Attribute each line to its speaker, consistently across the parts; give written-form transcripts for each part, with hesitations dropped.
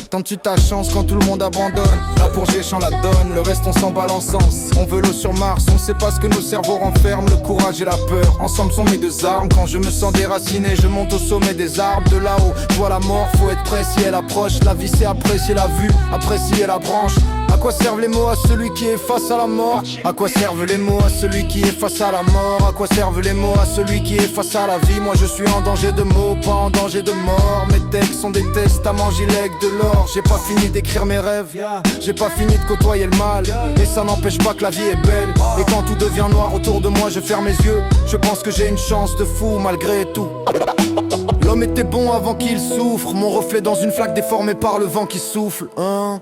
Speaker 1: Tentes-tu ta chance quand tout le monde abandonne? Là pour Géchant la donne, le reste on s'emballe en sens. On veut l'eau sur Mars, on sait pas ce que nos cerveaux renferment. Le courage et la peur, ensemble sont mes deux armes. Quand je me sens déraciné, je monte au sommet des arbres. De là-haut, je vois la mort, faut être prêt si elle approche. La vie c'est apprécier la vue, apprécier la branche. À quoi servent les mots à celui qui est face à la mort? À quoi servent les mots à celui qui est face à la mort? À quoi servent les mots à celui qui est face à la vie? Moi je suis en danger de mots, pas en danger de mort. Mes textes sont des testaments, j'y lègue de l'or. J'ai pas fini d'écrire mes rêves, j'ai pas fini de côtoyer le mal. Et ça n'empêche pas que la vie est belle. Et quand tout devient noir autour de moi, je ferme mes yeux. Je pense que j'ai une chance de fou malgré tout. L'homme était bon avant qu'il souffre. Mon reflet dans une flaque déformée par le vent qui souffle, hein.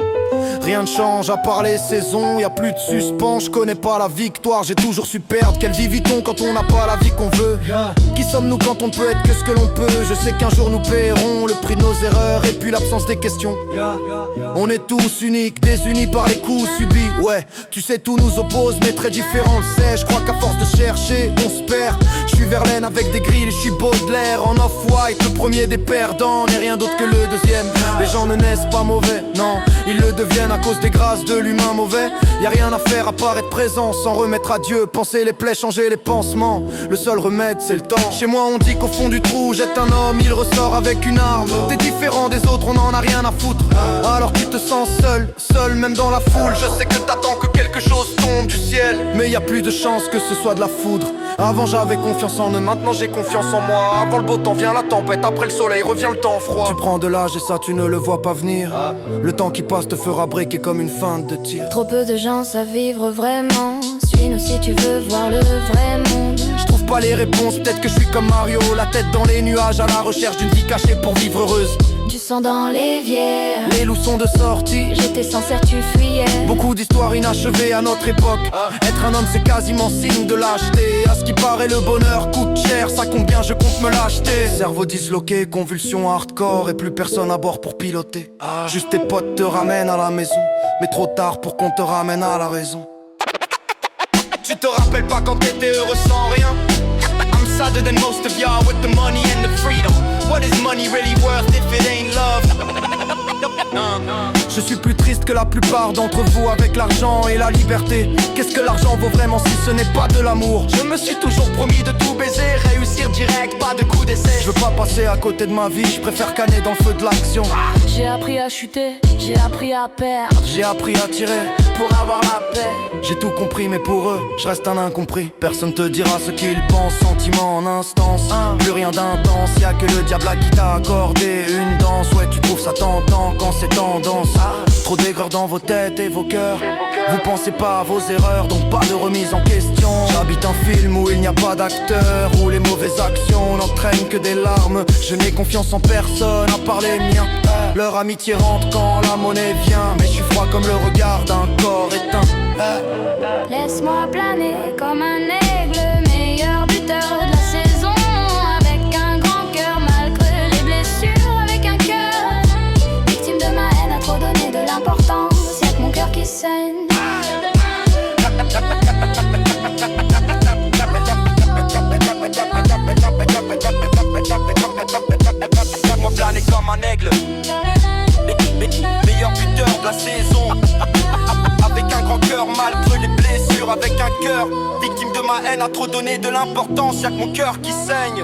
Speaker 1: Rien ne change à part les saisons, y a plus de suspens, je connais pas la victoire, j'ai toujours su perdre. Quelle vie vit-on quand on n'a pas la vie qu'on veut? Qui sommes-nous quand on ne peut être que ce que l'on peut? Je sais qu'un jour nous paierons le prix de nos erreurs et puis l'absence des questions. On est tous uniques, désunis par les coups subis. Ouais, tu sais tout nous oppose mais très différent le sait. Je crois qu'à force de chercher, on se perd. Je suis Verlaine avec des grilles, je suis Baudelaire en off-white. Le premier des perdants n'est rien d'autre que le deuxième. Les gens ne naissent pas mauvais, non, ils le deviennent à cause des grâces de l'humain mauvais. Y a rien à faire à part être présent, s'en remettre à Dieu, penser les plaies, changer les pansements. Le seul remède c'est le temps. Chez moi on dit qu'au fond du trou jette un homme, il ressort avec une arme. T'es différent des autres, on en a rien à foutre. Alors tu te sens seul, seul même dans la foule. Je sais que t'attends que quelque chose tombe du ciel, mais y a plus de chance que ce soit de la foudre. Avant j'avais confiance en eux, maintenant j'ai confiance en moi. Avant le beau temps vient la tempête, après le soleil revient le temps froid. Tu prends de l'âge et ça tu ne le vois pas venir. Le temps qui passe te fera briquer comme une feinte de tir.
Speaker 2: Trop peu de gens savent vivre vraiment. Suis-nous si tu veux voir le vrai monde.
Speaker 1: Je trouve pas les réponses, peut-être que je suis comme Mario, la tête dans les nuages à la recherche d'une vie cachée pour vivre heureuse.
Speaker 2: Du sang dans l'évier,
Speaker 1: les loups sont de sortie.
Speaker 2: j'étais sincère, tu fuyais.
Speaker 1: Beaucoup d'histoires inachevées à notre époque. Être un homme c'est quasiment signe de lâcheté. À ce qui paraît le bonheur coûte cher, ça combien je compte me l'acheter. Cerveau disloqué, convulsion hardcore et plus personne à bord pour piloter. Juste tes potes te ramènent à la maison, mais trop tard pour qu'on te ramène à la raison. Tu te rappelles pas quand t'étais heureux sans rien? I'm sadder than most of y'all with the money and the freedom. What is money really worth if it ain't love? Je suis plus triste que la plupart d'entre vous avec l'argent et la liberté. Qu'est-ce que l'argent vaut vraiment si ce n'est pas de l'amour? Je me suis toujours promis de tout baiser, réussir direct, pas de coup d'essai. Je veux pas passer à côté de ma vie, je préfère canner dans le feu de l'action.
Speaker 2: J'ai appris à chuter, j'ai appris à perdre,
Speaker 1: j'ai appris à tirer
Speaker 2: pour avoir la paix.
Speaker 1: J'ai tout compris mais pour eux, je reste un incompris. Personne te dira ce qu'ils pensent, sentiment en instance. Plus rien d'intense, y'a que le diable à qui t'a accordé une danse. Ouais tu trouves ça tentant quand c'est tendance. Trop d'aigreur dans vos têtes et vos cœurs. Vous pensez pas à vos erreurs, donc pas de remise en question. J'habite un film où il n'y a pas d'acteur, où les mauvaises actions n'entraînent que des larmes. Je n'ai confiance en personne à part les miens. Leur amitié rentre quand la monnaie vient, mais je suis froid comme le regard d'un corps éteint.
Speaker 2: Laisse-moi planer comme un aigle, meilleur buteur de la saison. Avec un grand cœur malgré les blessures, avec un cœur victime de ma haine, a trop donné de l'importance. Y'a que mon cœur qui saigne.
Speaker 1: Laisse-moi planer comme un aigle, meilleur buteur de la saison. Avec un grand cœur malgré les blessures, avec un cœur victime de ma haine, a trop donné de l'importance. Y'a que mon cœur qui saigne.